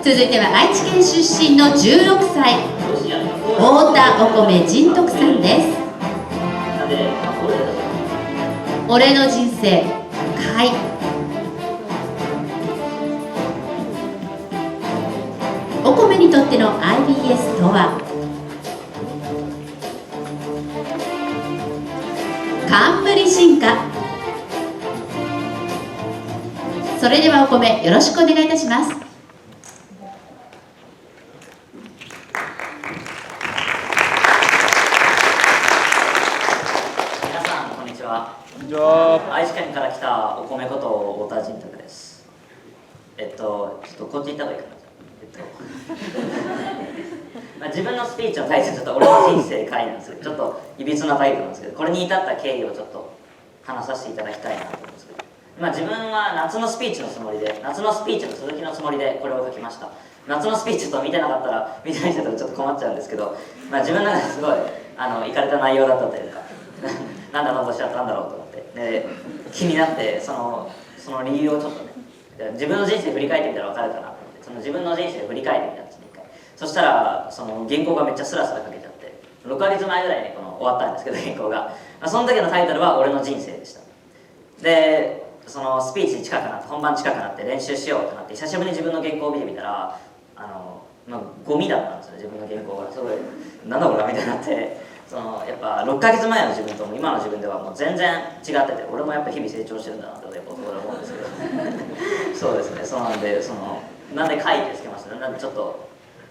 続いては愛知県出身の16歳、太田おこめ仁徳さんです。俺の人生改。お米にとっての IBS とは、冠進化。それではお米よろしくお願いいたします。皆さんこんにちは。愛知県から来たお米こと太田仁徳です。ちょっとこっち行った方がいいかな。自分のスピーチのタイトルちょっと俺の人生改なんですけど、ちょっといびつなタイトルなんですけど、これに至った経緯をちょっと話させていただきたいなと思うんですけど、自分は夏のスピーチのつもりで、夏のスピーチの続きのつもりでこれを書きました。夏のスピーチと見てなかったら、見てない人だとちょっと困っちゃうんですけど、自分の中ですごいいかれた内容だったというかなんであのことしちゃったんだろうと思って、で気になって、その理由をちょっとね、自分の人生振り返ってみたら分かるかなと思って、その自分の人生を振り返ってみたんですね、一回。そしたらその原稿がめっちゃスラスラ書けちゃって、6ヶ月前ぐらいに終わったんですけど、原稿が。その時のタイトルは「俺の人生」でした。でそのスピーチ近くなって、本番近くなって練習しようってなって、久しぶりに自分の原稿を見てみたらゴミだったんですよ、自分の原稿が。すごいなんだこれみたいになって、やっぱ6ヶ月前の自分と今の自分ではもう全然違ってて、俺もやっぱ日々成長してるんだなってやっぱ思うんですけどそうですね、そうなんで、なんで書いてつけましたね。なんでちょっと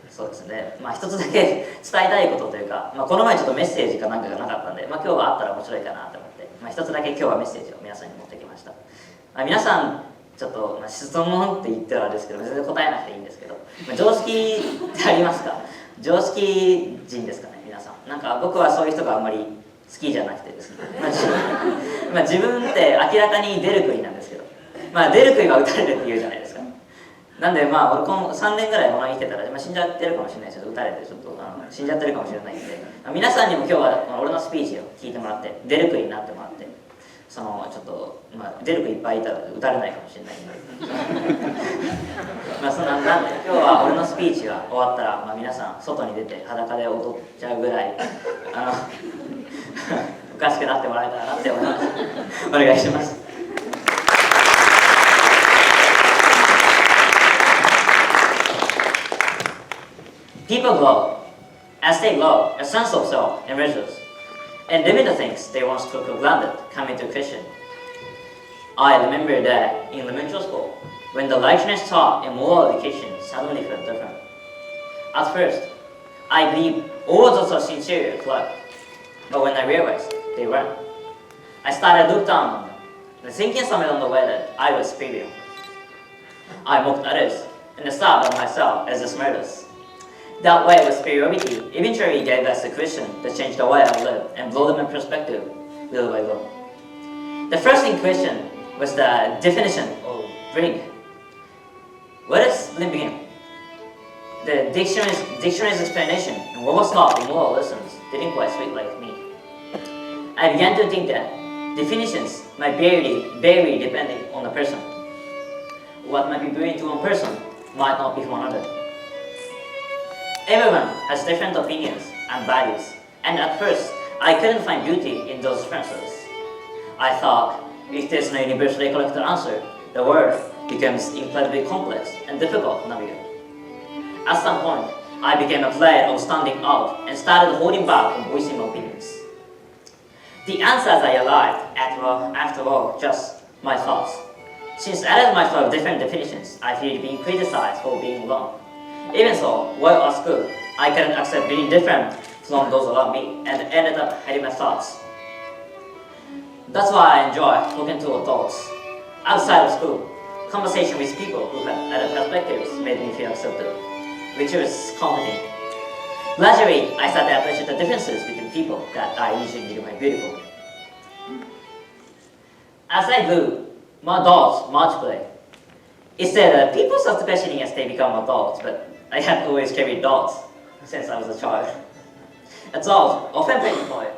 そうですね、一つだけ伝えたいことというか、この前ちょっとメッセージかなんかがなかったんで、今日はあったら面白いかなと思って、一つだけ今日はメッセージを皆さんに持ってきました。皆さんちょっと、質問って言ってはあれですけど、全然答えなくていいんですけど、常識ってありますか？常識人ですかね、皆さん。なんか僕はそういう人があんまり好きじゃなくてですね、自分って明らかに出る杭なんですけど、出る杭は打たれるって言うじゃないですか。なんで俺この3年ぐらいこの生きてたら、死んじゃってるかもしれないですけど、打たれてちょっと死んじゃってるかもしれないんで、皆さんにも今日は俺のスピーチを聞いてもらって、出る杭になってもらって、ちょっと出る杭いっぱいいたら打たれないかもしれないんでなんで今日は俺のスピーチが終わったら、皆さん外に出て裸で踊っちゃうぐらいおかしくなってもらえたらなって思います。お願いします。People grow as they grow. A sense of self emerges, and limited things they once took for granted come into question. I remember that in elementary school, when the licence taught in moral education suddenly felt different. At first, I believed all those are sincere club, but when I realized they weren't, I started to look down on them, and thinking somewhere on the way that I was superior. I mocked others, and started on myself as the smartest. That way of superiority eventually gave us a question that changed the way I live and broadened my perspective little by little. The first in question was the definition of drink. Where does living begin? The dictionary's explanation and what was taught in moral lessons didn't quite speak like me. I began to think that definitions might vary depending on the person. What might be brilliant to one person might not be for another. Everyone has different opinions and values, and at first, I couldn't find beauty in those differences. I thought, if there's no universally collected answer, the world becomes incredibly complex and difficult to navigate. At some point, I became afraid of standing out and started holding back from voicing my opinions. The answers I arrived at were, after all, just my thoughts. Since others might have different definitions, I feared being criticized for being wrong. Even so, while at school, I couldn't accept being different from those around me and ended up hiding my thoughts. That's why I enjoy talking to adults. Outside of school, conversation with people who had other perspectives made me feel accepted, which was comforting. Gradually, I started to appreciate the differences between people that I usually find beautiful. As I grew, my dogs multiplied. It said people start questioning as they become adults, but I had always carried dogs since I was a child. Adults often point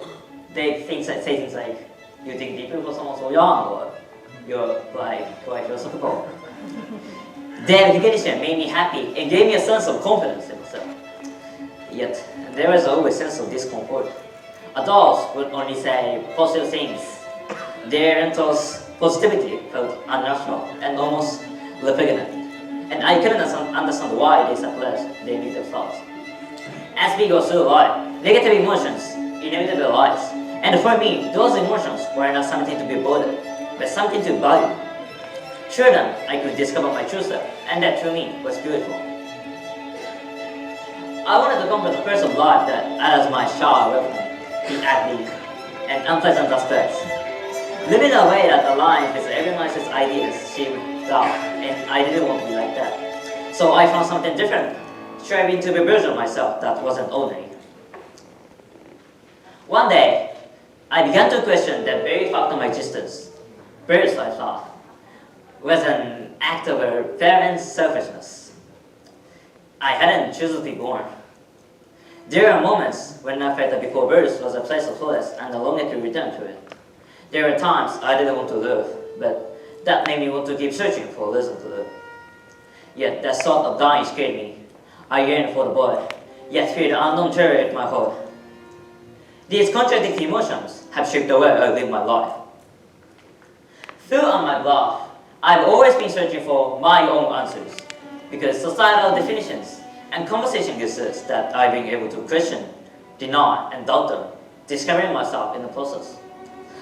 they say things like, "You think deeply for someone so young," or "You're quite philosophical." Their recognition made me happy and gave me a sense of confidence in myself. Yet, there was always a sense of discomfort. Adults would only say positive things. Their enthused positivity felt unnatural and almost repugnant, and I couldn't understand why they suppressed their negative thoughts. As we go through life, negative emotions inevitably arise, and for me, those emotions were not something to be bothered, but something to value. Through them, I could discover my true self, and that to me was beautiful. I wanted to come to the first of life that as my shy with the ugly and unpleasant aspects. Living in a way that aligns with everyone's ideas seemed dark, and I didn't want to be like that. So I found something different, striving to be a version of myself that wasn't ordinary. One day, I began to question the very fact of my existence. First, I thought, was an act of a parent's selfishness. I hadn't chosen to be born. There are moments when I felt that before birth was a place of solace and I longed to return to it. There were times I didn't want to live, but that made me want to keep searching for a reason to live. Yet that thought of dying scared me. I yearned for the boy, yet feared the unknown terror at my heart. These contradicting emotions have shaped the way I live my life. Throughout my life, I've always been searching for my own answers, because societal definitions and conversation uses that I've been able to question, deny, and doubt them, discovering myself in the process.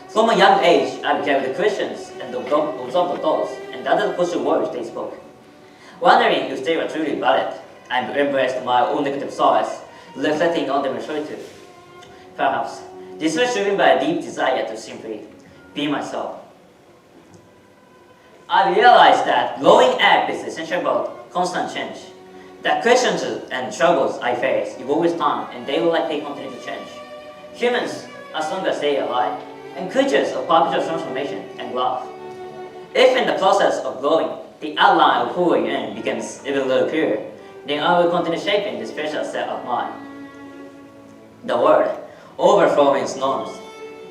From a young age, I began with questions and observed the thoughts and other positive words they spoke. Wondering if they were truly valid, I embraced my own negative sides, reflecting on them in solitude. Perhaps, this was driven by a deep desire to simply be myself. I realized that growing up is essentially about constant change. That questions and struggles I face evolve with time and they will likely continue to change. Humans, as long as they are alive, and creatures of perpetual transformation and growth. If in the process of growing, the outline of who I am becomes even little clearer, then I will continue shaping this special set of mine. The world, overflowing its norms,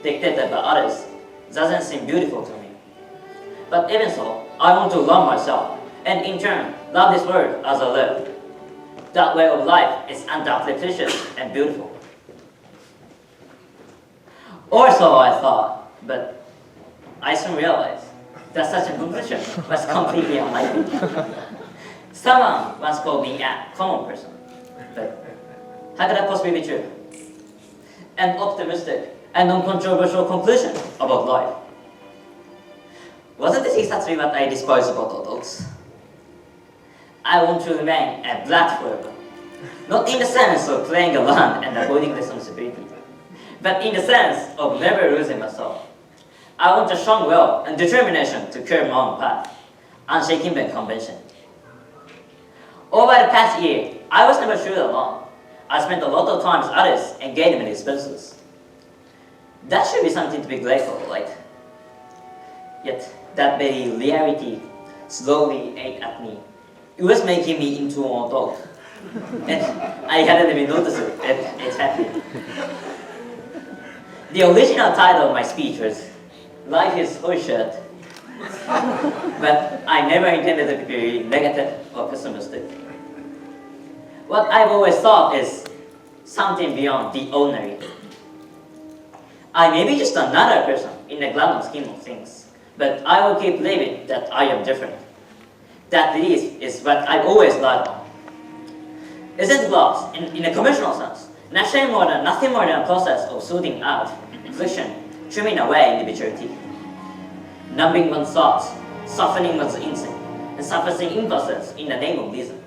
dictated by others, doesn't seem beautiful to me. But even so, I want to love myself, and in turn, love this world as I live. That way of life is undoubtedly precious and beautiful. Or so I thought, but I soon realized that such a conclusion was completely unlikely. Someone once called me a common person, but how could that possibly be true? An optimistic and non-controversial conclusion about life. Wasn't this exactly what I despise about adults? I want to remain a brat forever, not in the sense of playing around and avoiding responsibility, but in the sense of never losing myself. I want a strong will and determination to carve my own path, unshaken by convention. Over the past year, I was never truly alone. I spent a lot of time with others and gained many experiences. That should be something to be grateful for, right? Yet, that very reality slowly ate at me. It was making me into an adult. And I hadn't even noticed it happened. The original title of my speech was Life is Bullshit. But I never intended it to be negative or pessimistic. What I've always thought is something beyond the ordinary. I may be just another person in the grand scheme of things, but I will keep believing that I am different. That belief is what I've always relied on. Isn't loss, in a conventional sense, nothing more than a process of sorting out friction, trimming away individuality, numbing one's thoughts, softening one's instinct, and suppressing impulses in the name of reason.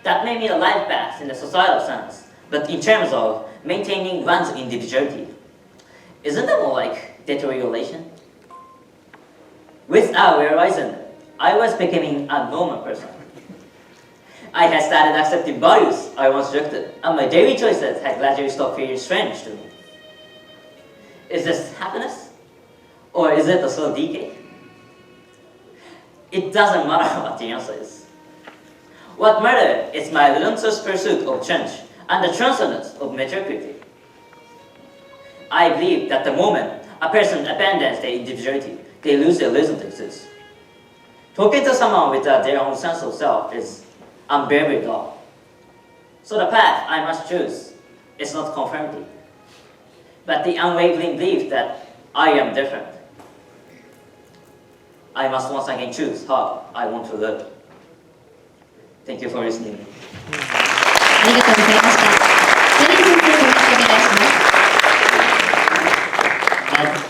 That may be a life path in the societal sense, but in terms of maintaining one's individuality, isn't that more like deterioration? Without realizing it, I was becoming a normal person. I had started accepting values I once rejected, and my daily choices had gradually stopped feeling strange to me. Is this happiness? Or is it a slow decay? It doesn't matter what the answer is. What matters is my relentless pursuit of change and the transcendence of mediocrity. I believe that the moment a person abandons their individuality, they lose their reason to exist. Talking to someone with their own sense of self is unbearable. So the path I must choose is not conformity, but the unwavering belief that I am different. I must once again choose how I want to live. Thank you for listening. ありがとうございました。ジャニー先生、よろしくお願いします。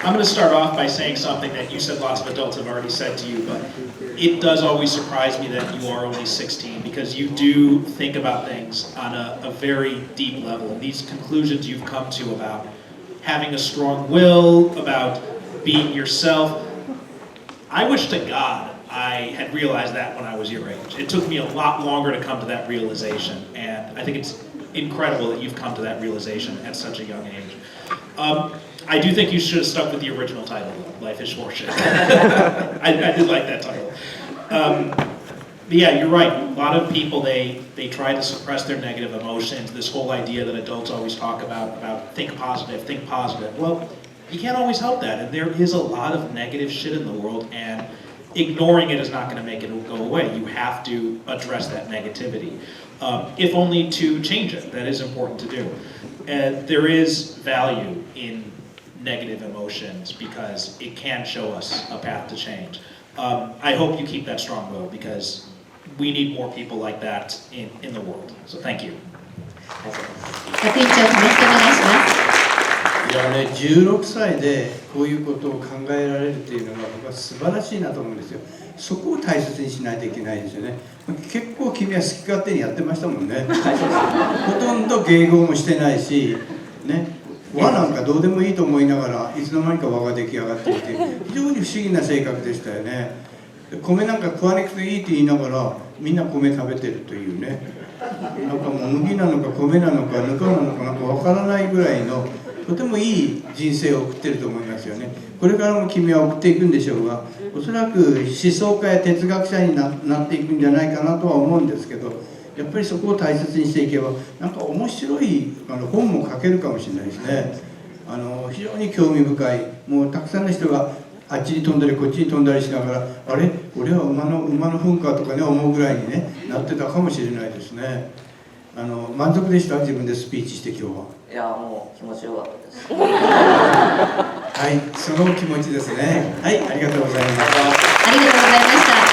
I'm going to start off by saying something that you said lots of adults have already said to you, but it does always surprise me that you are only 16 because you do think about things on a very deep level. And these conclusions you've come to about having a strong will, about being yourself, I wish to God I had realized that when I was your age. It took me a lot longer to come to that realization, and I think it's incredible that you've come to that realization at such a young age. I do think you should have stuck with the original title, Life is Horseshit. I did like that title. But yeah, you're right. A lot of people, they try to suppress their negative emotions. This whole idea that adults always talk about think positive, think positive. Well, you can't always help that. And there is a lot of negative shit in the world, and ignoring it is not going to make it go away. You have to address that negativity, if only to change it. That is important to do. And there is value in negative emotions because it can show us a path to change. I hope you keep that strong will because we need more people like that in the world. So thank you. 学院長、コメントお願いします。いやね、16歳でこういうことを考えられるというのが僕は素晴らしいなと思うんですよ。そこを大切にしないといけないですよね。結構君は好き勝手にやってましたもんね。ほとんど迎合もしてないし、ね、和なんかどうでもいいと思いながらいつの間にか和が出来上がっていて、非常に不思議な性格でしたよね。米なんか食わなくていいって言いながらみんな米食べてるというね。なんかもう麦なのか米なのかぬかなのかなんかわからないぐらいのとてもいい人生を送ってると思いますよね。これからも君は送っていくんでしょうが、おそらく思想家や哲学者になっていくんじゃないかなとは思うんですけど、やっぱりそこを大切にしていけばなんか面白い本も書けるかもしれないですね。非常に興味深い、もうたくさんの人があっちに飛んだりこっちに飛んだりしながら、あれ俺は馬の糞かとかね思うぐらいにねなってたかもしれないですね。満足でした？自分でスピーチして今日は。いや、もう気持ちよかったです。はい、その気持ちですね。はい、ありがとうございました。ありがとうございました。